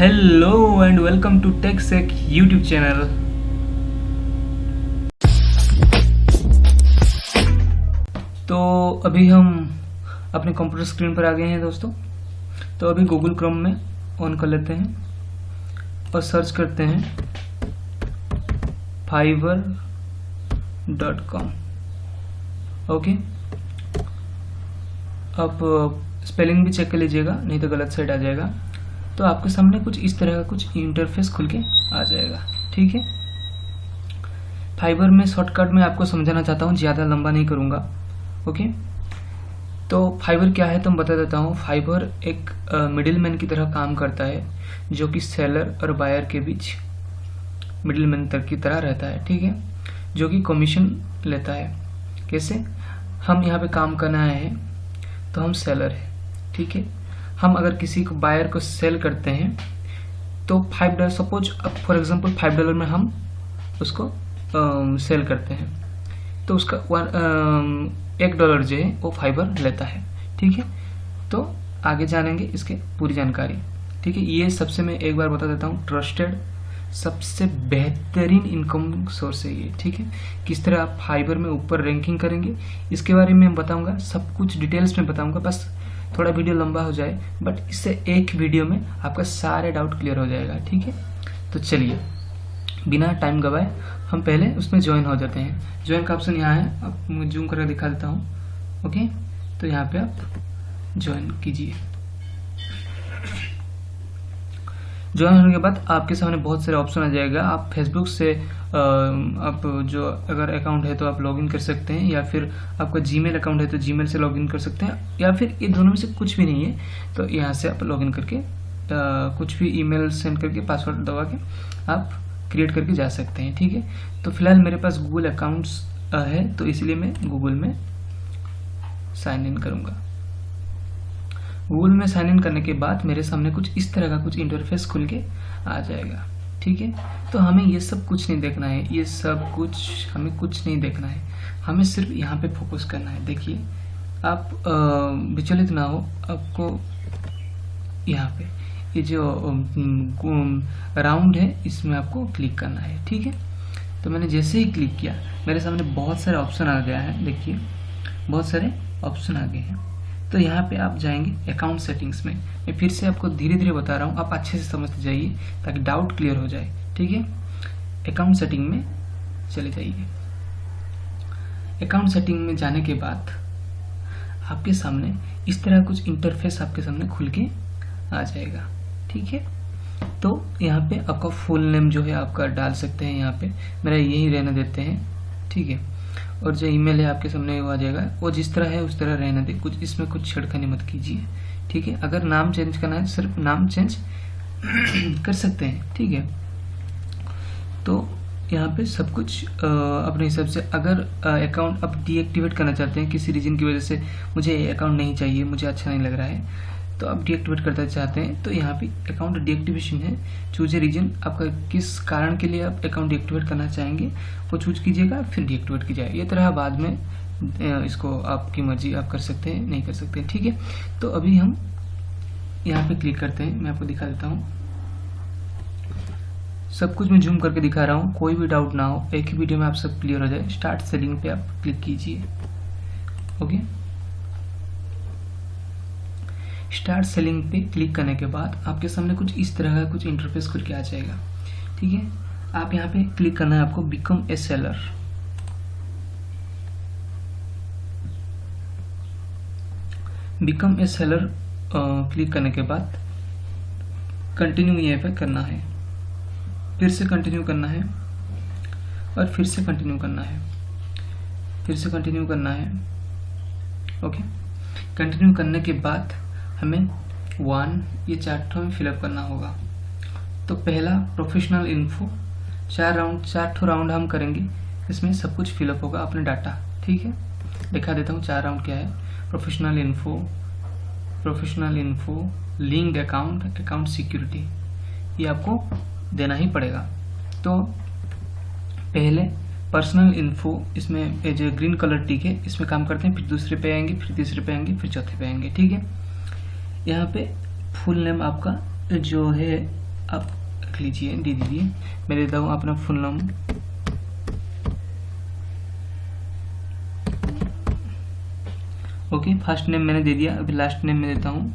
Hello and welcome to Techsec YouTube channel. तो अभी हम अपने कंप्यूटर स्क्रीन पर आ गए हैं दोस्तों। तो अभी गूगल क्रोम में ऑन कर लेते हैं और सर्च करते हैं fiverr.com। ओके, आप स्पेलिंग भी चेक कर लीजिएगा, नहीं तो गलत साइड आ जाएगा। तो आपके सामने कुछ इस तरह का कुछ इंटरफेस खुल के आ जाएगा। ठीक है, फाइवर में शॉर्टकट में आपको समझाना चाहता हूँ, ज़्यादा लंबा नहीं करूँगा। ओके, तो फाइवर क्या है तो मैं बता देता हूँ। फाइवर एक मिडिलमैन की तरह काम करता है, जो कि सेलर और बायर के बीच मिडिलमैन तक की तरह रहता है। ठीक है, जो कि कमीशन लेता है। कैसे? हम यहाँ पे काम करना है तो हम सेलर हैं। ठीक है, हम अगर किसी को बायर को सेल करते हैं तो $5, सपोज फॉर एग्जांपल $5 में हम उसको सेल करते हैं, तो उसका $1 जो है वो फाइवर लेता है। ठीक है, तो आगे जानेंगे इसके पूरी जानकारी। ठीक है, ये सबसे मैं एक बार बता देता हूँ, ट्रस्टेड सबसे बेहतरीन इनकम सोर्स है ये। ठीक है, किस तरह आप फाइवर में ऊपर रैंकिंग करेंगे इसके बारे में बताऊंगा, सब कुछ डिटेल्स में बताऊंगा। बस थोड़ा वीडियो लंबा हो जाए, बट इससे एक वीडियो में आपका सारे डाउट क्लियर हो जाएगा। ठीक है, तो चलिए बिना टाइम गवाए हम पहले उसमें ज्वाइन हो जाते हैं। ज्वाइन का ऑप्शन यहाँ है, अब मैं जूम करके दिखा देता हूँ। ओके, तो यहाँ पे आप ज्वाइन कीजिए। ज्वाइन होने के बाद आपके सामने बहुत सारे ऑप्शन आ जाएगा। आप फेसबुक से आप जो अगर अकाउंट है तो आप लॉगिन कर सकते हैं, या फिर आपका जीमेल अकाउंट है तो जीमेल से लॉगिन कर सकते हैं, या फिर ये दोनों में से कुछ भी नहीं है तो यहाँ से आप लॉगिन करके कुछ भी ईमेल सेंड करके पासवर्ड दबा के आप क्रिएट करके जा सकते हैं। ठीक है, तो फिलहाल मेरे पास गूगल अकाउंट्स है तो इसलिए मैं गूगल में साइन इन करूँगा। गूगल में साइन इन करने के बाद मेरे सामने कुछ इस तरह का कुछ इंटरफेस खुल के आ जाएगा। ठीक है, तो हमें ये सब कुछ नहीं देखना है, ये सब कुछ हमें कुछ नहीं देखना है, हमें सिर्फ यहाँ पे फोकस करना है। देखिए, आप विचलित ना हो, आपको यहाँ पे ये जो राउंड है इसमें आपको क्लिक करना है। ठीक है, तो मैंने जैसे ही क्लिक किया मेरे सामने बहुत सारे ऑप्शन आ गया है। देखिए, बहुत सारे ऑप्शन आ गए हैं। तो यहाँ पे आप जाएंगे अकाउंट सेटिंग्स में। मैं फिर से आपको धीरे धीरे बता रहा हूँ, आप अच्छे से समझते जाइए ताकि डाउट क्लियर हो जाए। ठीक है, अकाउंट सेटिंग में चले जाइए। अकाउंट सेटिंग में जाने के बाद आपके सामने इस तरह कुछ इंटरफेस आपके सामने खुल के आ जाएगा। ठीक है, तो यहाँ पे आपका फुल नेम जो है आपका डाल सकते हैं। यहाँ पे मेरा यही रहने देते हैं। ठीक है, और जो ईमेल है आपके सामने वो आ जाएगा, वो जिस तरह है उस तरह रहने दे, कुछ इसमें कुछ छेड़खानी मत कीजिए। ठीक है, अगर नाम चेंज करना है सिर्फ नाम चेंज कर सकते हैं। ठीक है, तो यहाँ पे सब कुछ अपने हिसाब से। अगर अकाउंट आप डीएक्टिवेट करना चाहते हैं किसी रीजन की वजह से, मुझे ये अकाउंट नहीं चाहिए, मुझे अच्छा नहीं लग रहा है, तो आप डीएक्टिवेट करना चाहते हैं तो यहाँ पे अकाउंट डीएक्टिवेशन है। चूज ए रीजन, आपका किस कारण के लिए आप अकाउंट डीएक्टिवेट करना चाहेंगे वो चूज कीजिएगा, फिर डीएक्टिवेट कीजिएगा। ये तरह बाद में इसको आपकी मर्जी, आप कर सकते हैं नहीं कर सकते हैं। ठीक है, तो अभी हम यहाँ पे क्लिक करते हैं। मैं आपको दिखा देता हूँ, सब कुछ मैं जूम करके दिखा रहा हूँ, कोई भी डाउट ना हो, एक ही वीडियो में आप सब क्लियर हो जाए। स्टार्ट सेलिंग पे आप क्लिक कीजिए। ओके, स्टार्ट सेलिंग पे क्लिक करने के बाद आपके सामने कुछ इस तरह का कुछ इंटरफेस खुल के आ जाएगा। ठीक है, आप यहाँ पे क्लिक करना है आपको become a seller. Become a seller click करने के बाद कंटिन्यू यहाँ पे करना है, फिर से कंटिन्यू करना है, और फिर से कंटिन्यू करना है, फिर से कंटिन्यू करना है। ओके, कंटिन्यू करने के बाद हमें ये 4 में फिलअप करना होगा। तो पहला प्रोफेशनल इन्फो, 4 राउंड हम करेंगे, इसमें सब कुछ फिलअप होगा अपने डाटा। ठीक है, दिखा देता हूँ 4 राउंड क्या है। Professional info, linked account, account security, ये आपको देना ही पड़ेगा। तो पहले पर्सनल इन्फो, इसमें जो ग्रीन कलर टिक है इसमें काम करते हैं, फिर दूसरे पे आएंगे, फिर तीसरे पे आएंगे, फिर चौथे पे आएंगे। ठीक है, यहाँ पे फुल नेम आपका जो है आप रख लीजिए, दे दीजिए। मैं देता हूँ अपना फुल नाम, ओके। फर्स्ट नेम मैंने दे दिया, अभी लास्ट नेम मैं देता हूँ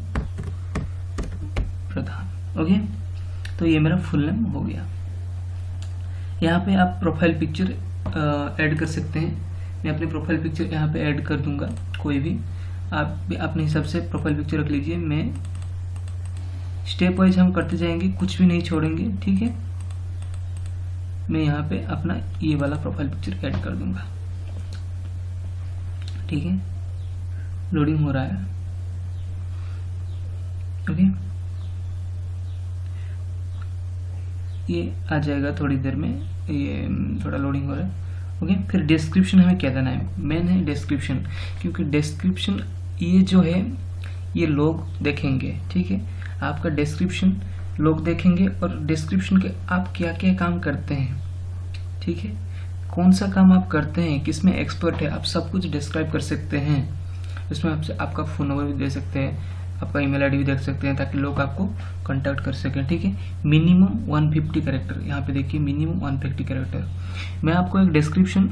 प्रधान, ओके। तो ये मेरा फुल नेम हो गया। यहाँ पे आप प्रोफाइल पिक्चर ऐड कर सकते हैं। मैं अपनी प्रोफाइल पिक्चर यहाँ पे ऐड कर दूंगा, कोई भी आप भी अपने हिसाब से प्रोफाइल पिक्चर रख लीजिए। मैं स्टेप वाइज हम करते जाएंगे, कुछ भी नहीं छोड़ेंगे, ठीक है। मैं यहाँ पे अपना ये वाला प्रोफाइल पिक्चर ऐड कर दूंगा, ठीक है। लोडिंग हो रहा है, ओके। ये आ जाएगा थोड़ी देर में, ये थोड़ा लोडिंग हो रहा है, ओके। फिर डिस्क्रिप्शन हमें क्या देना है, मेन है डिस्क्रिप्शन, क्योंकि डिस्क्रिप्शन ये जो है ये लोग देखेंगे, ठीक है। आपका डिस्क्रिप्शन लोग देखेंगे और डिस्क्रिप्शन के आप क्या क्या काम करते हैं, ठीक है। कौन सा काम आप करते हैं, किसमें एक्सपर्ट है, आप सब कुछ डिस्क्राइब कर सकते हैं। इसमें आपसे आपका फ़ोन नंबर भी दे सकते हैं, आपका ईमेल आईडी भी देख सकते हैं, ताकि लोग आपको कांटेक्ट कर सकें, ठीक है। मिनिमम 150 कैरेक्टर, यहाँ पे देखिए मिनिमम 150 कैरेक्टर। मैं आपको एक डिस्क्रिप्शन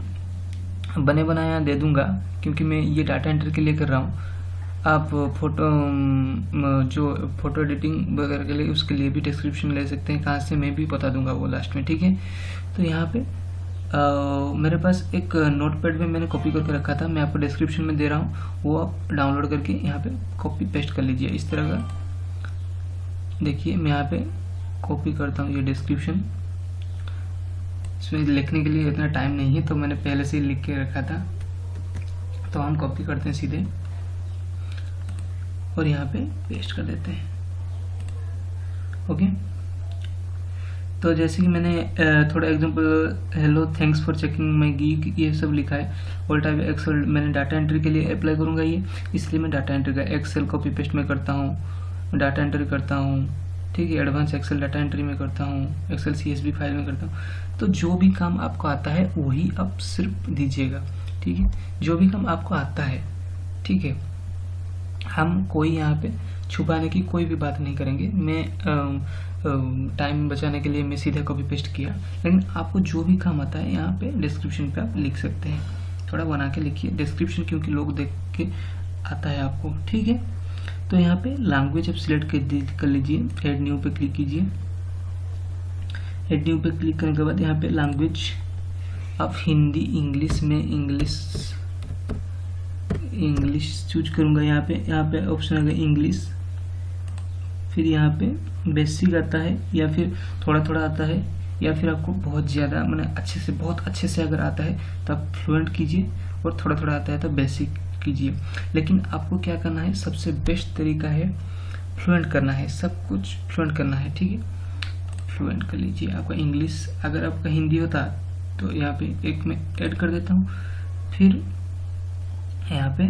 बने बनाया दे दूंगा, क्योंकि मैं ये डाटा एंट्री के लिए कर रहा हूँ। आप जो फोटो एडिटिंग वगैरह के लिए, उसके लिए भी डिस्क्रिप्शन ले सकते हैं। कहाँ से मैं भी बता दूंगा वो लास्ट में, ठीक है। तो यहाँ पे मेरे पास एक नोटपैड में मैंने कॉपी करके रखा था, मैं आपको डिस्क्रिप्शन में दे रहा हूँ, वो आप डाउनलोड करके यहाँ पे कॉपी पेस्ट कर लीजिए इस तरह का। देखिए मैं यहाँ पे कॉपी करता हूँ ये डिस्क्रिप्शन। इसमें लिखने के लिए इतना टाइम नहीं है, तो मैंने पहले से ही लिख के रखा था, तो हम कॉपी करते हैं सीधे और यहाँ पे पेस्ट कर देते हैं, ओके। तो जैसे कि मैंने थोड़ा example, hello thanks for checking my geek, ये सब लिखा है। ऑल टाइप एक्सेल मैंने डाटा एंट्री के लिए अप्लाई करूँगा ये, इसलिए मैं डाटा एंट्री का एक्सेल कॉपी पेस्ट में करता हूँ, डाटा एंट्री करता हूँ, ठीक है। एडवांस एक्सेल डाटा एंट्री में करता हूँ, एक्सेल CSV फाइल में करता हूँ। तो जो भी काम आपको आता है वही आप सिर्फ दीजिएगा, ठीक है। जो भी काम आपको आता है, ठीक है। हम कोई यहाँ पे छुपाने की कोई भी बात नहीं करेंगे। मैं टाइम बचाने के लिए मैं सीधा कॉपी पेस्ट किया, लेकिन आपको जो भी काम आता है यहाँ पे डिस्क्रिप्शन पे आप लिख सकते हैं। थोड़ा बना के लिखिए डिस्क्रिप्शन, क्योंकि लोग देख के आता है आपको, ठीक है। तो यहाँ पे लैंग्वेज आप सिलेक्ट कर लीजिए, ऐड न्यू पे क्लिक कीजिए। ऐड न्यू पे क्लिक करने के बाद यहाँ पे लैंग्वेज आप हिंदी, इंग्लिश में इंग्लिश चूज करूंगा। यहाँ पे ऑप्शन आएगा इंग्लिश, फिर यहाँ पे बेसिक आता है, या फिर थोड़ा थोड़ा आता है, या फिर आपको बहुत ज़्यादा मैंने बहुत अच्छे से अगर आता है तो आप फ्लुएंट कीजिए, और थोड़ा थोड़ा आता है तो बेसिक कीजिए। लेकिन आपको क्या करना है, सबसे बेस्ट तरीका है फ्लुएंट करना है, सब कुछ फ्लुएंट करना है, ठीक है। फ्लुएंट कर लीजिए। आपका इंग्लिश, अगर आपका हिंदी होता तो यहाँ पे एक मैं ऐड कर देता हूँ, फिर यहाँ पे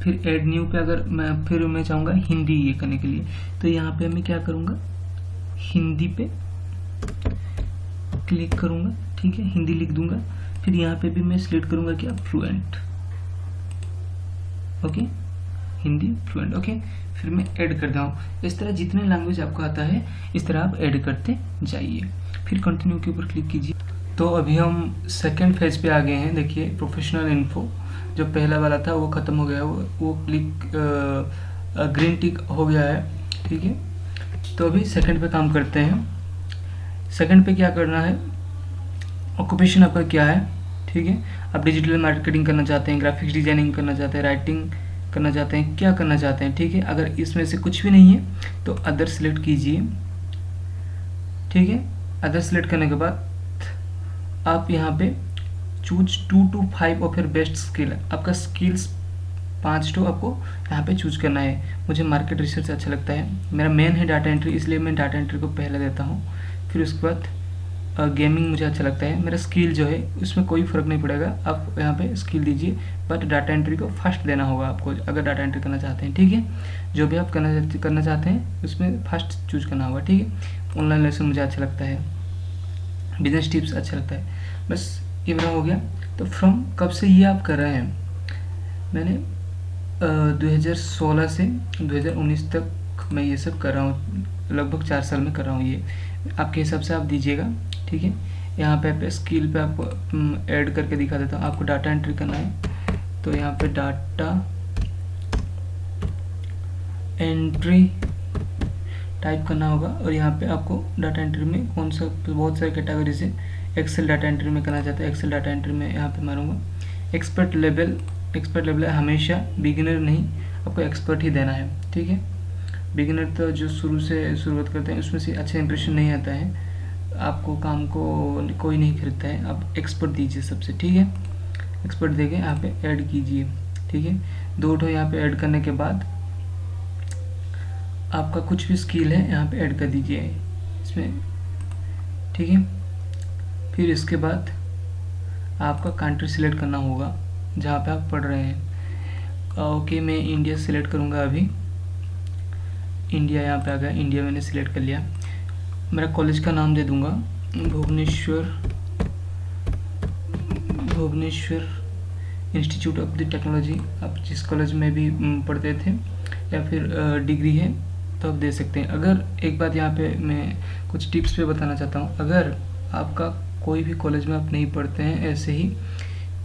फिर ऐड न्यू पे अगर मैं चाहूँगा हिंदी ये करने के लिए, तो यहाँ पे मैं क्या करूँगा, हिंदी पे क्लिक करूँगा, ठीक है, हिंदी लिख दूंगा। फिर यहाँ पे भी मैं सिलेक्ट करूँगा क्या, fluent, okay, Hindi fluent, okay. फिर मैं ऐड करता हूँ। इस तरह जितने लैंग्वेज आपको आता है इस तरह आप ऐड करते जाइए। फिर कंटिन्यू के ऊपर क्लिक कीजिए। तो अभी हम सेकेंड फेज पे आ गए हैं। देखिए प्रोफेशनल इन्फो, जो पहला वाला था वो ख़त्म हो गया, वो क्लिक ग्रीन टिक हो गया है, ठीक है। तो अभी सेकंड पे काम करते हैं। सेकंड पे क्या करना है, ऑक्यूपेशन आपका क्या है, ठीक है। आप डिजिटल मार्केटिंग करना चाहते हैं, ग्राफिक्स डिजाइनिंग करना चाहते हैं, राइटिंग करना चाहते हैं, क्या करना चाहते हैं, ठीक है। अगर इसमें से कुछ भी नहीं है तो अदर सिलेक्ट कीजिए, ठीक है। अदर सिलेक्ट करने के बाद आप यहाँ पे चूज 2 to 5 और फिर बेस्ट स्किल, आपका स्किल्स 5 तो आपको यहाँ पे चूज करना है। मुझे मार्केट रिसर्च अच्छा लगता है, मेरा मेन है डाटा एंट्री, इसलिए मैं डाटा एंट्री को पहले देता हूँ। फिर उसके बाद गेमिंग मुझे अच्छा लगता है। मेरा स्किल जो है उसमें कोई फ़र्क नहीं पड़ेगा, आप यहाँ पे स्किल दीजिए, बट डाटा एंट्री को फर्स्ट देना होगा आपको अगर डाटा एंट्री करना चाहते हैं, ठीक है। जो भी आप करना चाहते हैं उसमें फर्स्ट चूज करना होगा, ठीक है। ऑनलाइन लेसन मुझे अच्छा लगता है, बिजनेस टिप्स अच्छा लगता है, बस ये मेरा हो गया। तो फ्रॉम कब से ये आप कर रहे हैं, मैंने 2016 से 2019 तक मैं ये सब कर रहा हूँ, लगभग 4 साल में कर रहा हूँ। ये आपके हिसाब से आप दीजिएगा, ठीक है। यहाँ पे स्किल पे आपको ऐड करके दिखा देता हूँ। आपको डाटा एंट्री करना है तो यहाँ पे डाटा एंट्री टाइप करना होगा और यहाँ पे आपको डाटा एंट्री में कौन सा, बहुत सारे कैटेगरी से एक्सेल डाटा एंट्री में करना चाहता है। एक्सेल डाटा एंट्री में यहाँ पे मारूंगा एक्सपर्ट लेवल है, हमेशा बिगिनर नहीं, आपको एक्सपर्ट ही देना है, ठीक है। बिगिनर तो जो शुरू से शुरुआत करते हैं उसमें से अच्छा इंप्रेशन नहीं आता है, आपको काम को कोई नहीं खरीदता है। आप एक्सपर्ट दीजिए सबसे, ठीक है। एक्सपर्ट देके यहाँ पे ऐड कीजिए, ठीक है। 2 ठो यहाँ पे ऐड करने के बाद आपका कुछ भी स्किल है यहाँ पे ऐड कर दीजिए इसमें, ठीक है। फिर इसके बाद आपका कंट्री सिलेक्ट करना होगा जहाँ पे आप पढ़ रहे हैं। ओके, मैं इंडिया सिलेक्ट करूँगा अभी। इंडिया यहाँ पे आ गया, इंडिया मैंने सिलेक्ट कर लिया। मेरा कॉलेज का नाम दे दूँगा Bhubaneswar institute of the technology. आप जिस कॉलेज में भी पढ़ते थे या फिर डिग्री है तो आप दे सकते हैं। अगर एक बात यहाँ पे मैं कुछ टिप्स पे बताना चाहता हूँ, अगर आपका कोई भी कॉलेज में आप नहीं पढ़ते हैं ऐसे ही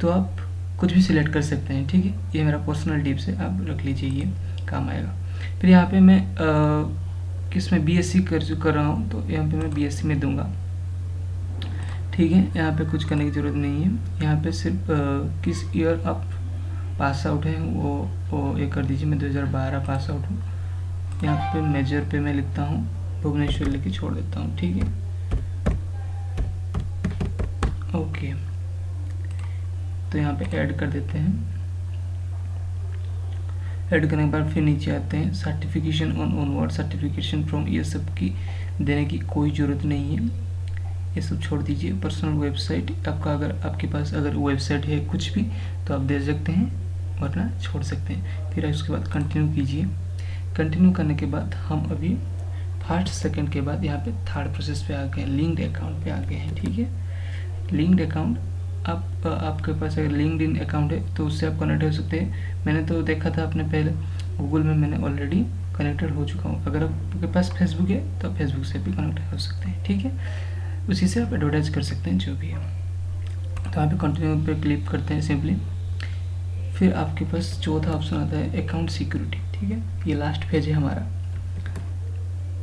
तो आप कुछ भी सिलेक्ट कर सकते हैं, ठीक है। ये मेरा पर्सनल टिप्स है, आप रख लीजिए, ये काम आएगा। फिर यहाँ पे मैं किस में बीएससी कर रहा हूँ तो यहाँ पे मैं बीएससी में दूंगा, ठीक है। यहाँ पे कुछ करने की ज़रूरत नहीं है। यहाँ पे सिर्फ किस ईयर आप पास आउट हैं वो ये कर दीजिए। मैं 2012 पास आउट हूँ। यहाँ पे मेजर पे मैं लिखता हूँ भुवनेश्वर, लिख के छोड़ देता हूँ, ठीक है। ओके, तो यहाँ पे ऐड कर देते हैं। ऐड करने के बाद फिर नीचे आते हैं सर्टिफिकेशन ऑनवर्ड सर्टिफिकेशन फ्रॉम, ये सब की देने की कोई ज़रूरत नहीं है, ये सब छोड़ दीजिए। पर्सनल वेबसाइट आपका, अगर आपके पास अगर वेबसाइट है कुछ भी तो आप दे सकते हैं, वरना छोड़ सकते हैं। फिर उसके बाद कंटिन्यू कीजिए। कंटिन्यू करने के बाद हम अभी 1 सेकंड के बाद यहाँ पे 3rd प्रोसेस पे आ गए, लिंक्ड अकाउंट पे आ गए हैं, ठीक है। लिंक्ड अकाउंट, आपके पास अगर लिंक्डइन अकाउंट है तो उससे आप कनेक्ट हो सकते हैं। मैंने तो देखा था अपने पहले गूगल में, मैंने ऑलरेडी कनेक्टेड हो चुका हूँ। अगर आपके पास फेसबुक है तो फेसबुक से भी कनेक्ट हो सकते हैं, ठीक है। उसी से आप एडवर्टाइज कर सकते हैं जो भी है। तो यहाँ पे कंटिन्यू पे क्लिक करते हैं सिंपली। फिर आपके पास चौथा ऑप्शन आता है अकाउंट सिक्योरिटी, ठीक है। ये लास्ट पेज है हमारा।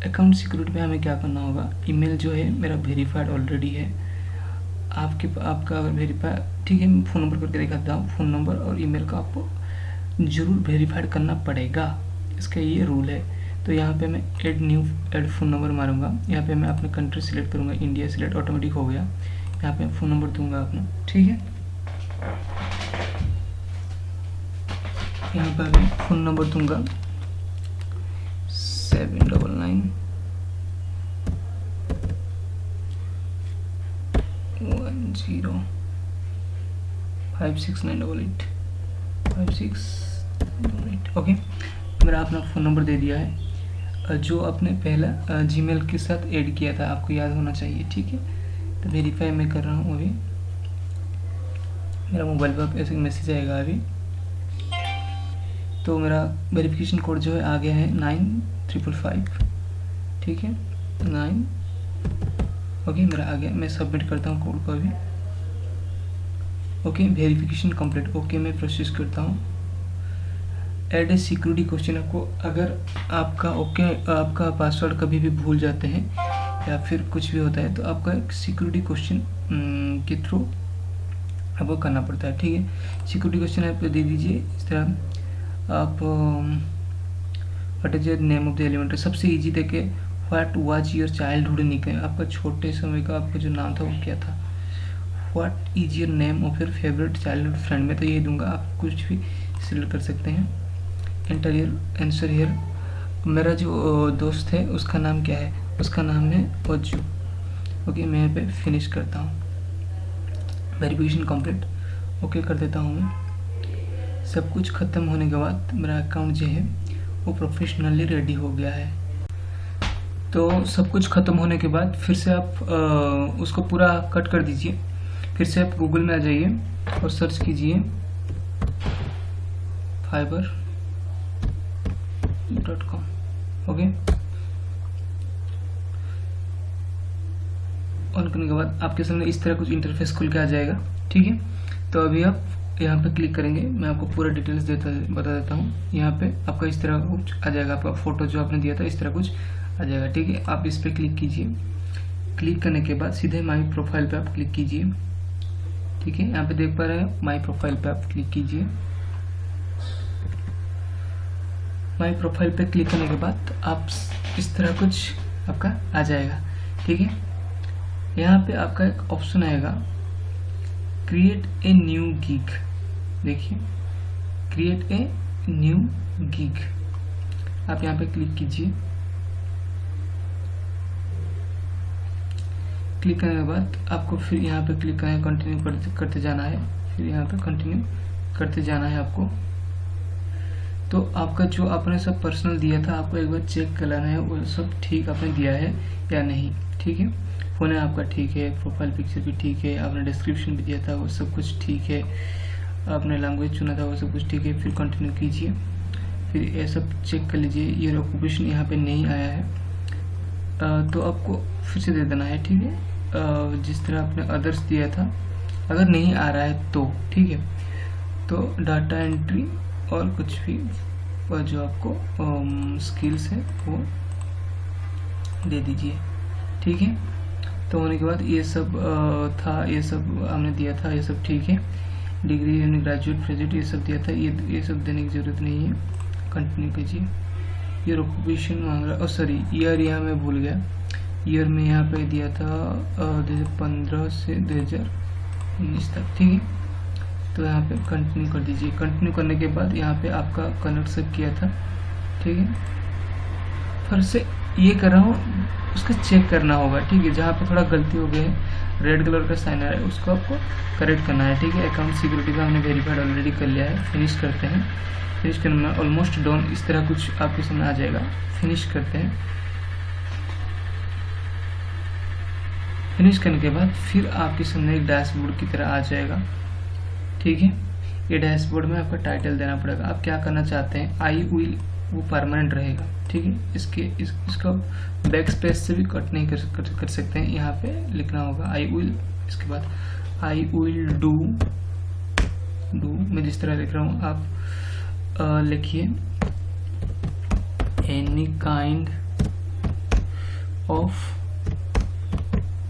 अकाउंट सिक्योरिटी पे हमें क्या करना होगा, ईमेल जो है मेरा वेरीफाइड ऑलरेडी है। आपका अगर वेरीफाई, ठीक है, मैं फ़ोन नंबर करके दिखाता हूँ। फ़ोन नंबर और ईमेल का आपको ज़रूर वेरीफाइड करना पड़ेगा, इसका ये रूल है। तो यहाँ पे मैं ऐड फ़ोन नंबर मारूंगा। यहाँ पे मैं अपना कंट्री सिलेक्ट करूँगा, इंडिया सिलेक्ट ऑटोमेटिक हो गया। यहाँ पे फ़ोन नंबर दूंगा अपना, ठीक है। यहाँ पर मैं फ़ोन नंबर दूंगा 799 10 5698 5698। ओके, मेरा अपना फ़ोन नंबर दे दिया है जो आपने पहला जीमेल के साथ ऐड किया था, आपको याद होना चाहिए, ठीक है। तो वेरीफाई मैं कर रहा हूँ अभी। मेरा मोबाइल पर ऐसे मैसेज आएगा अभी। तो मेरा वेरिफिकेशन कोड जो है आ गया है 9555, ठीक है, 9। ओके, मेरा आ गया। मैं सबमिट करता हूँ कोड को अभी। Okay, verification complete. ओके, मैं प्रोसेस करता हूँ। Add a security question. आपको अगर आपका पासवर्ड कभी भी भूल जाते हैं या फिर कुछ भी होता है तो आपका एक सिक्योरिटी क्वेश्चन के थ्रू आपको करना पड़ता है, ठीक है। सिक्योरिटी क्वेश्चन आप दे दीजिए इस तरह। आप what is your name of the elementary, सबसे इजी देखे what was your childhood nickname, आपका छोटे समय का आपका जो नाम था वो क्या था। What is your name of your favourite childhood friend, मैं तो यही दूंगा, आप कुछ भी सिलेक्ट कर सकते हैं। Enter here, answer here. मेरा जो दोस्त है उसका नाम क्या है, उसका नाम है अज्जू। ओके, मैं यहाँ पे फिनिश करता हूँ। वेरिफिकेशन कंप्लीट, ओके कर देता हूँ मैं। सब कुछ ख़त्म होने के बाद मेरा अकाउंट जो है वो प्रोफेशनली रेडी हो गया है। तो सब कुछ ख़त्म होने के बाद फिर से आप उसको पूरा कट कर दीजिए। फिर से आप गूगल में आ जाइए और सर्च कीजिए fiverr.com। ओके, ऑन करने के बाद आपके सामने इस तरह कुछ इंटरफेस खुल के आ जाएगा। ठीक है, तो अभी आप यहाँ पे क्लिक करेंगे, मैं आपको पूरा डिटेल्स बता देता हूँ। यहाँ पे आपका इस तरह कुछ आ जाएगा, आपका फोटो जो आपने दिया था इस तरह कुछ आ जाएगा। ठीक है, आप इस पर क्लिक कीजिए। क्लिक करने के बाद सीधे माई प्रोफाइल पे आप क्लिक कीजिए। ठीक है, यहाँ पे देख पा रहे हैं, माई प्रोफाइल पे आप क्लिक कीजिए। माई प्रोफाइल पे क्लिक करने के बाद आप इस तरह कुछ आपका आ जाएगा। ठीक है, यहाँ पे आपका एक ऑप्शन आएगा क्रिएट ए न्यू गिग। देखिए, क्रिएट ए न्यू गिग, आप यहाँ पे क्लिक कीजिए। क्लिक करने के बाद आपको फिर यहाँ पे क्लिक करना है, कंटिन्यू करते जाना है, फिर यहाँ पे कंटिन्यू करते जाना है आपको। तो आपका जो आपने सब पर्सनल दिया था आपको एक बार चेक कर लेना है वो सब ठीक आपने दिया है या नहीं। ठीक है, फ़ोन है आपका ठीक है, प्रोफाइल पिक्चर भी ठीक है, आपने डिस्क्रिप्शन भी दिया था वो सब कुछ ठीक है, आपने लैंग्वेज चुना था वो सब कुछ ठीक है। फिर कंटिन्यू कीजिए, फिर ये सब चेक कर लीजिए। ये ऑक्यूपेशन यहाँ पे नहीं आया है तो आपको फिर से दे देना है। ठीक है, जिस तरह आपने अदर्स दिया था, अगर नहीं आ रहा है तो ठीक है, तो डाटा एंट्री और कुछ भी जो आपको स्किल्स है वो दे दीजिए। ठीक है, तो होने के बाद ये सब था, ये सब हमने दिया था, ये सब ठीक है। डिग्री यानी ग्रेजुएट ग्रेजुएट ये सब दिया था, ये सब देने की ज़रूरत नहीं है। कंटिन्यू कीजिए। ईयर ऑक्यूपेशन मांग रहा, सॉरी ईयर यहाँ मैं भूल गया, ईयर में यहाँ पे दिया था 2015 से 2019 तक। ठीक है, तो यहाँ पे कंटिन्यू कर दीजिए। कंटिन्यू करने के बाद यहाँ पे आपका कलर सेव किया था। ठीक है, फिर से ये कर रहा हूँ, उसको चेक करना होगा। ठीक है, जहाँ पे थोड़ा गलती हो गई है, रेड कलर का साइन आ रहा है, उसको आपको करेक्ट करना है। ठीक है, अकाउंट सिक्योरिटी का हमने वेरीफाइड ऑलरेडी कर लिया है। फिनिश करते हैं। फिनिश करने में ऑलमोस्ट डन इस तरह कुछ आपके सामने आ जाएगा। फिनिश करते हैं। फिनिश करने के बाद फिर आपके सामने एक डैशबोर्ड की तरह आ जाएगा। ठीक है, ये डैशबोर्ड में आपका टाइटल देना पड़ेगा। आप क्या करना चाहते हैं, आई विल वो परमानेंट रहेगा। ठीक है, इसका बैक स्पेस से भी कट नहीं कर सकते हैं, यहाँ पे लिखना होगा आई विल। इसके बाद आई विल डू मैं जिस तरह लिख रहा हूँ आप लिखिए any kind of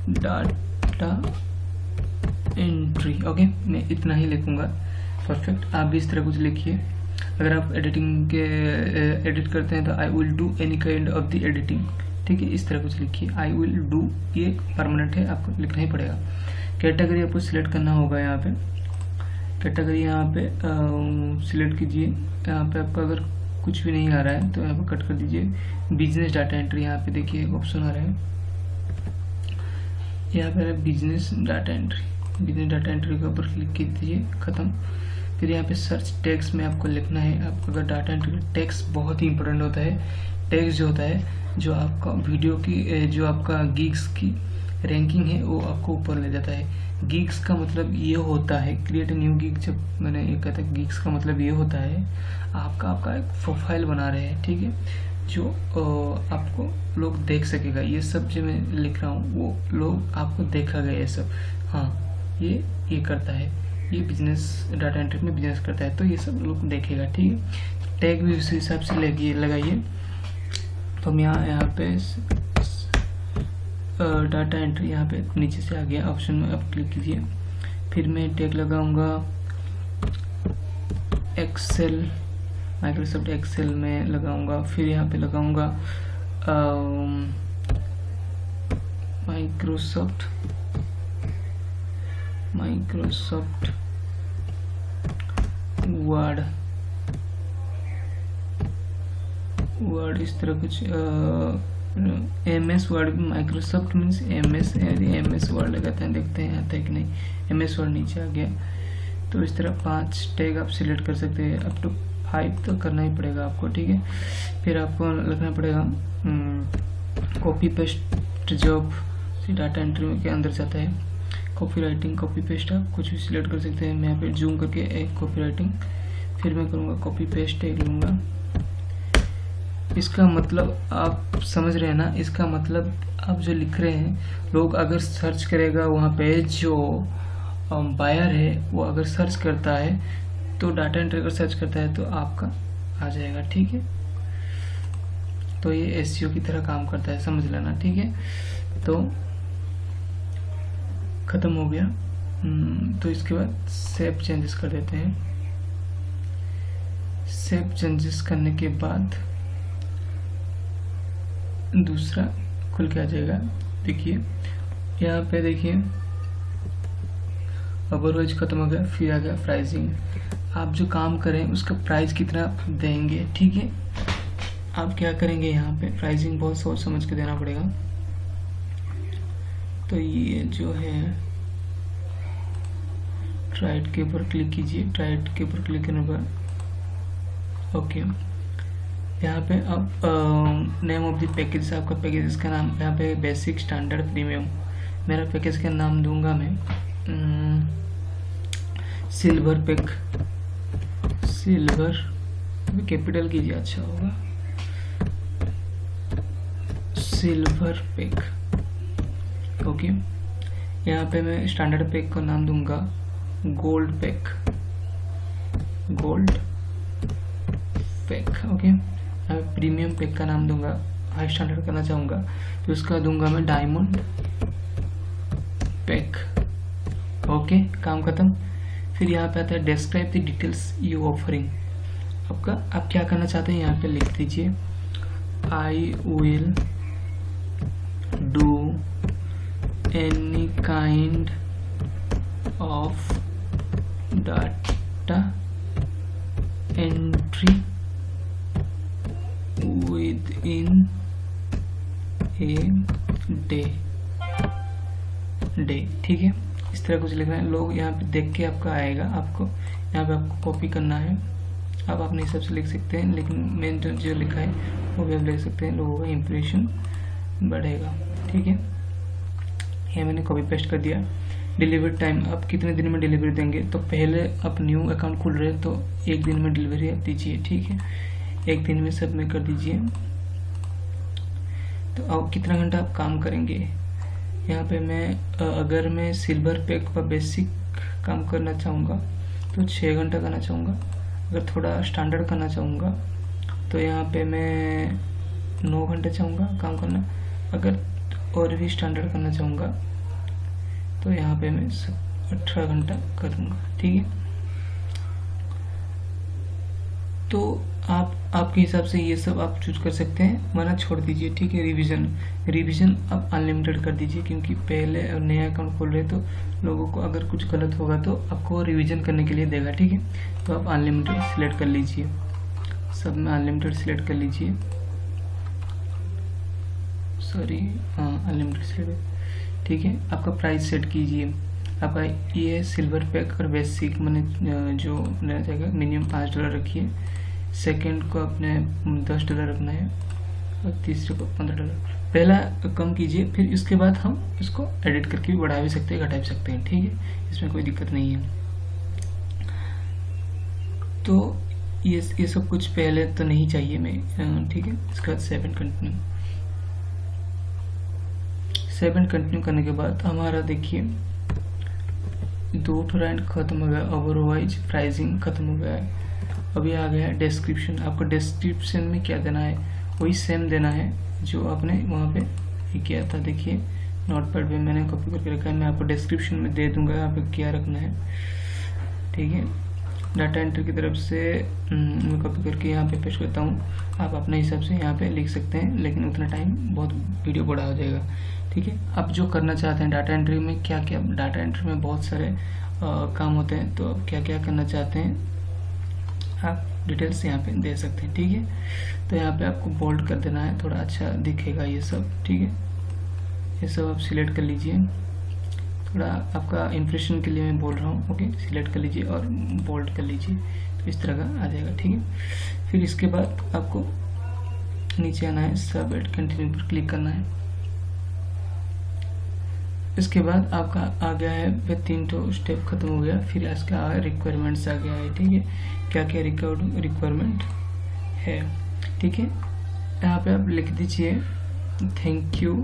data entry. Okay, मैं इतना ही लिखूंगा। परफेक्ट, आप भी इस तरह कुछ लिखिए। अगर आप एडिट करते हैं तो I will do any kind of the editing. ठीक है, इस तरह कुछ लिखिए। आई विल डू ये परमानेंट है, आपको लिखना ही पड़ेगा। कैटेगरी आपको सिलेक्ट करना होगा। यहाँ पे कैटेगरी यहाँ पे सिलेक्ट कीजिए। यहाँ पे आपका अगर कुछ भी नहीं आ रहा है तो यहाँ पे कट कर दीजिए। बिजनेस डाटा एंट्री, यहाँ पे देखिए एक ऑप्शन आ रहा है, यहाँ पे business data entry. Business data entry के ऊपर क्लिक कीजिए, खत्म। फिर यहाँ पे सर्च टैग्स में आपको लिखना है। आपको अगर डाटा एंट्री टैग्स बहुत ही इंपॉर्टेंट होता है। टैग्स जो होता है, जो आपका वीडियो की जो आपका गिग्स की रैंकिंग है वो आपको ऊपर ले जाता है। गिग्स का मतलब ये होता है, क्रिएट न्यू गिग, जब मैंने ये कहता है गिग्स का मतलब ये होता है आपका एक प्रोफाइल बना रहे हैं। ठीक है, जो आपको लोग देख सकेगा। ये सब जो मैं लिख रहा हूँ वो लोग आपको देखा गया ये सब। हाँ, ये करता है, ये बिजनेस डाटा एंट्री में बिजनेस करता है, तो ये सब लोग देखेगा। ठीक है, टैग भी उसी हिसाब से लगाइए। तो हम यहाँ पे डाटा एंट्री यहाँ पे नीचे से आ गया, ऑप्शन में आप क्लिक कीजिए। फिर मैं टैग लगाऊंगा एक्सेल, माइक्रोसॉफ्ट एक्सेल में लगाऊंगा। फिर यहाँ पे लगाऊंगा माइक्रोसॉफ्ट वर्ड इस तरह कुछ MS word. Microsoft means MS word लगाते हैं, देखते हैं आता है कि नहीं। MS वर्ड नीचे आ गया। तो इस तरह 5 टैग आप सिलेक्ट कर सकते हैं, अप टू 5 तो करना ही पड़ेगा आपको। ठीक है, फिर आपको लिखना पड़ेगा copy paste job data entry के अंदर जाता है। कॉपी राइटिंग, कॉपी पेस्ट आप कुछ भी सिलेक्ट कर सकते हैं। मैं यहाँ पे जूम करके एक कॉपी राइटिंग, फिर मैं करूँगा कॉपी पेस्ट टैग लूँगा। इसका मतलब आप समझ रहे हैं ना, इसका मतलब आप जो लिख रहे हैं, लोग अगर सर्च करेगा वहाँ पे, जो बायर है वो अगर सर्च करता है तो डाटा एंट्री अगर सर्च करता है तो आपका आ जाएगा, ठीक है। तो ये एसईओ की तरह काम करता है, समझ लेना, ठीक है। तो ख़त्म हो गया। तो इसके बाद सेव चेंजेस कर देते हैं। सेव चेंजेस करने के बाद दूसरा खुल के आ जाएगा। देखिए यहाँ पे, देखिए ओवरवाइज खत्म हो गया, फिर आ गया प्राइसिंग। आप जो काम करें उसका प्राइस कितना देंगे, ठीक है। आप क्या करेंगे, यहाँ पे प्राइसिंग बहुत सोच समझ के देना पड़ेगा। तो ये जो है, ट्राइड के ऊपर क्लिक कीजिए। ट्राइड के ऊपर क्लिक करने पर ओके, यहाँ पे आप नेम ऑफ द पैकेज, आपका पैकेज का नाम यहाँ पे बेसिक, स्टैंडर्ड, प्रीमियम। मेरा पैकेज का नाम दूंगा मैं सिल्वर पैक। सिल्वर कैपिटल कीजिए, अच्छा होगा, सिल्वर पैक, ओके। यहाँ पे मैं स्टैंडर्ड पैक को नाम दूंगा gold pack, gold pack, okay. Premium pack का नाम दूंगा, हाई स्टैंडर्ड करना चाहूँगा तो उसका दूंगा मैं डायमंड पैक, ओके। काम खत्म। फिर यहाँ पे आता है describe the details you offering. आपका आप क्या करना चाहते हैं यहाँ पे लिख दीजिए, I will do any kind of data entry within a day, ठीक है। इस तरह कुछ लिखना है। लोग यहाँ पे देख के आपका आएगा, आपको यहाँ पे आपको कॉपी करना है। आप अपने हिसाब से लिख सकते हैं, लेकिन मैंने जो लिखा है वो भी आप लिख सकते हैं, लोगों का इम्प्रेशन बढ़ेगा, ठीक है। ये मैंने कॉपी पेस्ट कर दिया। डिलीवरी टाइम, आप कितने दिन में डिलीवरी देंगे, तो पहले आप न्यू अकाउंट खुल रहे हैं तो 1 दिन में डिलीवरी आप दीजिए, ठीक है। 1 दिन में सब में कर दीजिए। तो अब कितना घंटा आप काम करेंगे, यहाँ पे मैं अगर मैं सिल्वर पैक पर बेसिक काम करना चाहूँगा तो 6 घंटा करना चाहूँगा। अगर थोड़ा स्टैंडर्ड करना चाहूँगा तो यहाँ पे मैं 9 घंटे चाहूँगा काम करना। अगर और भी स्टैंडर्ड करना चाहूँगा तो यहाँ पे मैं 18 घंटा कर दूँगा, ठीक है। तो आप आपके हिसाब से ये सब आप चूज कर सकते हैं, वरना छोड़ दीजिए, ठीक है। रिवीजन आप अनलिमिटेड कर दीजिए, क्योंकि पहले नया अकाउंट खोल रहे तो लोगों को अगर कुछ गलत होगा तो आपको रिवीजन करने के लिए देगा, ठीक है। तो आप अनलिमिटेड सिलेक्ट कर लीजिए, सब में अनलिमिटेड सिलेक्ट कर लीजिए, सॉरी हाँ अनलिमिटेड सिलेक्ट, ठीक है। आपका प्राइस सेट कीजिए, आपका ये सिल्वर पैक और बेसिक मैंने जो लेना चाहेगा मिनिमम $5 रखिए। सेकंड को अपने $10 रखना है और तीसरे को $15। पहला कम कीजिए, फिर इसके बाद हम इसको एडिट करके भी बढ़ा भी सकते हैं, घटा भी सकते हैं, ठीक है। इसमें कोई दिक्कत नहीं है। तो ये सब कुछ पहले तो नहीं चाहिए मैं, ठीक है। इसके बाद 7 कंटिन्यू करने के बाद हमारा देखिए 2 लाइन खत्म हो गया, ओवरवाइज प्राइसिंग खत्म हो गया है। अभी आ गया है डिस्क्रिप्शन। आपको डिस्क्रिप्शन में क्या देना है, वही सेम देना है जो आपने वहाँ पे किया था। देखिए नोटपैड पे मैंने कॉपी करके रखा है, मैं आपको डिस्क्रिप्शन में दे दूंगा यहाँ पे क्या रखना है, ठीक है। डाटा एंट्री की तरफ से मैं कॉपी करके यहाँ पे पेस्ट करता हूँ। आप अपने हिसाब से यहाँ पे लिख सकते हैं, लेकिन उतना टाइम बहुत वीडियो बड़ा हो जाएगा, ठीक है। आप जो करना चाहते हैं डाटा एंट्री में, क्या क्या डाटा एंट्री में बहुत सारे काम होते हैं, तो आप क्या क्या करना चाहते हैं आप डिटेल्स यहाँ पे दे सकते हैं, ठीक है। तो यहाँ पे आपको बोल्ड कर देना है, थोड़ा अच्छा दिखेगा ये सब, ठीक है। ये सब आप सिलेक्ट कर लीजिए, थोड़ा आपका इम्प्रेशन के लिए मैं बोल रहा हूँ, ओके। सिलेक्ट कर लीजिए और बोल्ड कर लीजिए, तो इस तरह का आ जाएगा, ठीक है। फिर इसके बाद आपको नीचे आना है, सब एड कंटिन्यू पर क्लिक करना है। इसके बाद आपका आ गया है 3 स्टेप खत्म हो गया। फिर इसका रिक्वायरमेंट्स आ गया है, ठीक है। क्या क्या रिक्वायरमेंट है, ठीक है। यहाँ पे आप लिख दीजिए thank you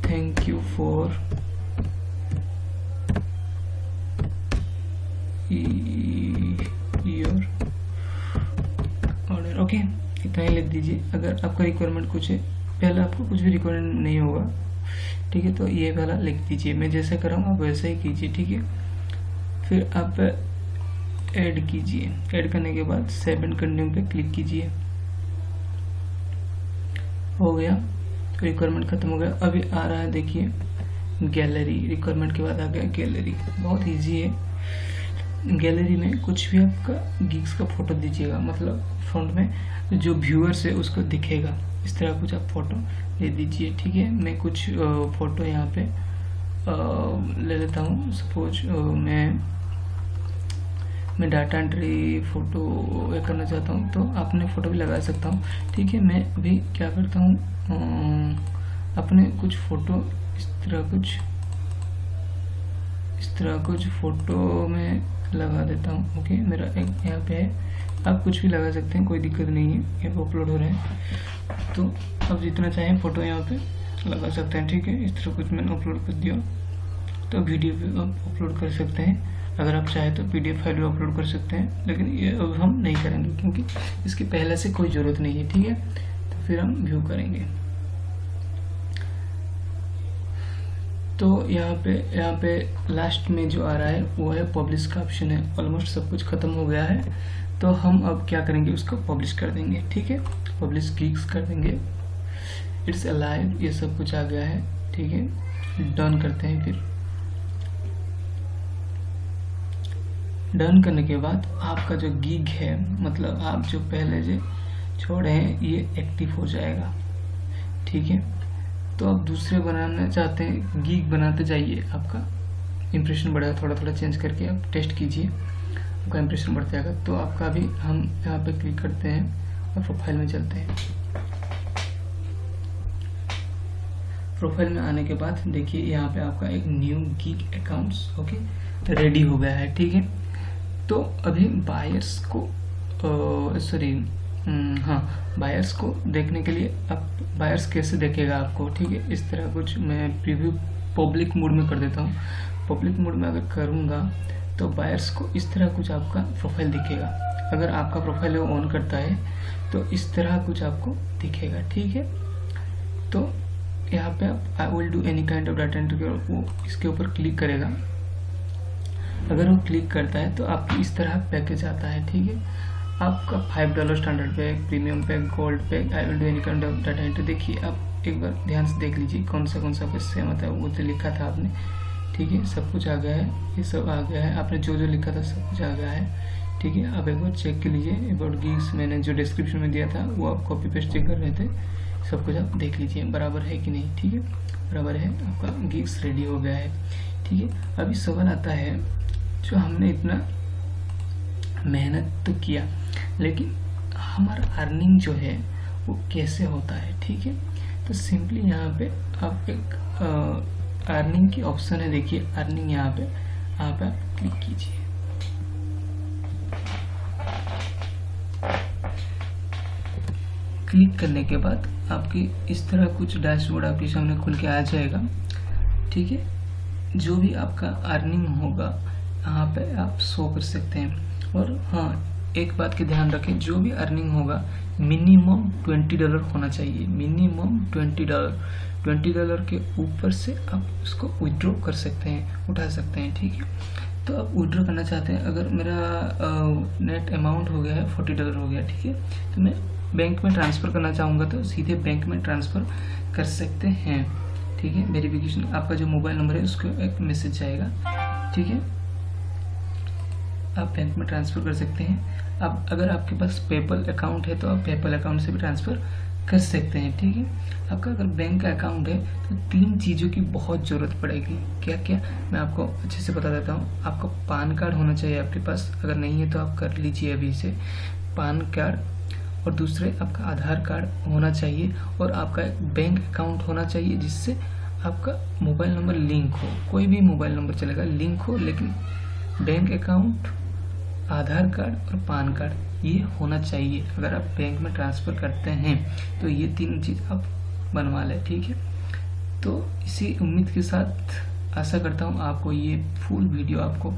thank you for your order. Okay, इतना ही लिख दीजिए। अगर आपका रिक्वायरमेंट कुछ है, पहले आपको कुछ भी रिक्वायरमेंट नहीं होगा, ठीक है, तो ये वाला लिख दीजिए। मैं जैसे कर रहा हूँ आप वैसे ही कीजिए, ठीक है। फिर आप ऐड कीजिए। ऐड करने के बाद सेव एंड कंटिन्यू पे क्लिक कीजिए। हो गया, रिक्वायरमेंट खत्म हो गया। अभी आ रहा है देखिए गैलरी। रिक्वायरमेंट के बाद आ गया गैलरी। बहुत इजी है। गैलरी में कुछ भी आपका गिग्स का फोटो दीजिएगा, मतलब फ्रंट में जो व्यूअर्स है उसको दिखेगा, इस तरह कुछ आप फोटो ले दीजिए, ठीक है। मैं कुछ फोटो यहाँ पे ले लेता हूँ। सपोज मैं डाटा एंट्री फोटो करना चाहता हूँ, तो अपने फोटो भी लगा सकता हूँ, ठीक है। मैं अभी क्या करता हूँ, अपने कुछ फोटो इस तरह कुछ फोटो में लगा देता हूँ। ओके, मेरा एक यहाँ पे है, आप कुछ भी लगा सकते हैं, कोई दिक्कत नहीं है। यहाँ पे अपलोड हो रहे हैं, तो आप जितना चाहें फोटो यहाँ पे लगा सकते हैं, ठीक है। इस तरह कुछ मैंने अपलोड कर दिया, तो वीडियो भी आप अपलोड कर सकते हैं। अगर आप चाहें तो PDF फाइल भी अपलोड कर सकते हैं, लेकिन ये अब हम नहीं करेंगे क्योंकि इसकी पहले से कोई ज़रूरत नहीं है, ठीक है। तो फिर हम व्यू करेंगे। तो यहाँ पे लास्ट में जो आ रहा है वो है पब्लिश का ऑप्शन है। ऑलमोस्ट सब कुछ खत्म हो गया है, तो हम अब क्या करेंगे, उसको पब्लिश कर देंगे, ठीक है। पब्लिश गिग्स कर देंगे। इट्स अलाइव, ये सब कुछ आ गया है, ठीक है। डन करते हैं। फिर डन करने के बाद आपका जो गिग है, मतलब आप जो पहले जो छोड़े हैं, ये एक्टिव हो जाएगा, ठीक है। तो आप दूसरे बनाना चाहते हैं, गिग बनाते जाइए, आपका इंप्रेशन बढ़ेगा। थोड़ा थोड़ा चेंज करके आप टेस्ट कीजिए, आपका इंप्रेशन बढ़ जाएगा। तो आपका भी हम यहाँ पे क्लिक करते हैं और प्रोफाइल में चलते हैं। प्रोफाइल में आने के बाद देखिए यहाँ पे आपका एक new gig accounts okay ready हो गया है, ठीक है। तो अभी बायर्स को बायर्स को देखने के लिए आप बायर्स कैसे देखेगा आपको, ठीक है। इस तरह कुछ मैं प्रीव्यू पब्लिक मोड में कर देता हूँ। पब्लिक मोड में अगर करूँगा तो बायर्स को इस तरह कुछ आपका प्रोफाइल दिखेगा। अगर आपका प्रोफाइल वो ऑन करता है तो इस तरह कुछ आपको दिखेगा, ठीक है। तो यहाँ पे आप I will do any kind of data entry, वो इसके ऊपर क्लिक करेगा। अगर वो क्लिक करता है तो आपकी इस तरह पैकेज आता है, ठीक है। आपका $5 standard pack, premium pack, gold pack, I will do any kind of data entry. देखिए आप एक बार ध्यान से देख लीजिए कौन सा सेम आता है, वो तो लिखा था आपने, ठीक है। सब कुछ आ गया है, ये सब आ गया है, आपने जो जो लिखा था सब कुछ आ गया है, ठीक है। आप एक बार चेक कर लीजिए। अबाउट गिग्स मैंने जो डिस्क्रिप्शन में दिया था वो आप कॉपी पेस्ट चेक कर रहे थे, सब कुछ आप देख लीजिए बराबर है कि नहीं, ठीक है। बराबर है, आपका गिग्स रेडी हो गया है, ठीक है। अभी सवाल आता है, जो हमने इतना मेहनत तो किया, लेकिन हमारा अर्निंग जो है वो कैसे होता है, ठीक है। तो सिंपली यहाँ पे आप एक अर्निंग की ऑप्शन है, देखिए अर्निंग, यहाँ पे आप क्लिक कीजिए। क्लिक करने के बाद आपकी इस तरह कुछ डैशबोर्ड आपके सामने खुल के आ जाएगा, ठीक है। जो भी आपका अर्निंग होगा यहाँ पे आप शो कर सकते हैं। और हाँ, एक बात की ध्यान रखें, जो भी अर्निंग होगा मिनिमम $20 होना चाहिए, मिनिमम $20 के ऊपर से आप उसको विड्रॉ कर सकते हैं, उठा सकते हैं, ठीक है। तो आप विड्रॉ करना चाहते हैं, अगर मेरा नेट अमाउंट हो गया है $40 हो गया, ठीक है, तो मैं बैंक में ट्रांसफ़र करना चाहूँगा तो सीधे बैंक में ट्रांसफ़र कर सकते हैं, ठीक है। वेरिफिकेशन, आपका जो मोबाइल नंबर है उसको एक मैसेज जाएगा, ठीक है, आप बैंक में ट्रांसफ़र कर सकते हैं। अब अगर आपके पास पेपल अकाउंट है तो आप पेपल अकाउंट से भी ट्रांसफ़र कर सकते हैं, ठीक है। आपका अगर बैंक का अकाउंट है तो 3 चीज़ों की बहुत ज़रूरत पड़ेगी। क्या क्या, मैं आपको अच्छे से बता देता हूँ। आपका पान कार्ड होना चाहिए आपके पास, अगर नहीं है तो आप कर लीजिए अभी से पान कार्ड, और दूसरे आपका आधार कार्ड होना चाहिए, और आपका एक बैंक अकाउंट होना चाहिए जिससे आपका मोबाइल नंबर लिंक हो। कोई भी मोबाइल नंबर चलेगा, लिंक हो, लेकिन बैंक अकाउंट आधार कार्ड और पान कार्ड ये होना चाहिए। अगर आप बैंक में ट्रांसफ़र करते हैं तो ये 3 चीज़ आप बनवा लें, ठीक है। तो इसी उम्मीद के साथ आशा करता हूँ आपको ये फुल वीडियो आपको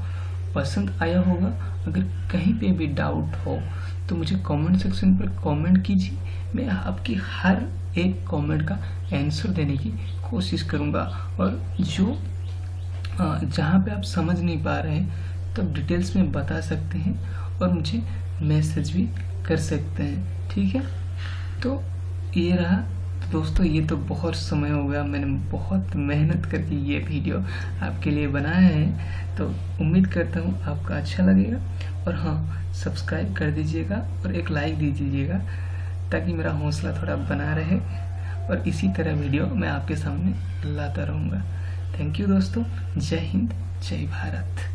पसंद आया होगा। अगर कहीं पे भी डाउट हो तो मुझे कमेंट सेक्शन पर कमेंट कीजिए, मैं आपकी हर एक कमेंट का आंसर देने की कोशिश करूँगा। और जो जहाँ पे आप समझ नहीं पा रहे हैं तो डिटेल्स में बता सकते हैं और मुझे मैसेज भी कर सकते हैं, ठीक है। तो ये रहा। तो दोस्तों ये तो बहुत समय हो गया, मैंने बहुत मेहनत करके ये वीडियो आपके लिए बनाया है, तो उम्मीद करता हूँ आपका अच्छा लगेगा। और हाँ, सब्सक्राइब कर दीजिएगा और एक लाइक दे दीजिएगा ताकि मेरा हौसला थोड़ा बना रहे और इसी तरह वीडियो मैं आपके सामने लाता रहूँगा। थैंक यू दोस्तों। जय हिंद, जय भारत।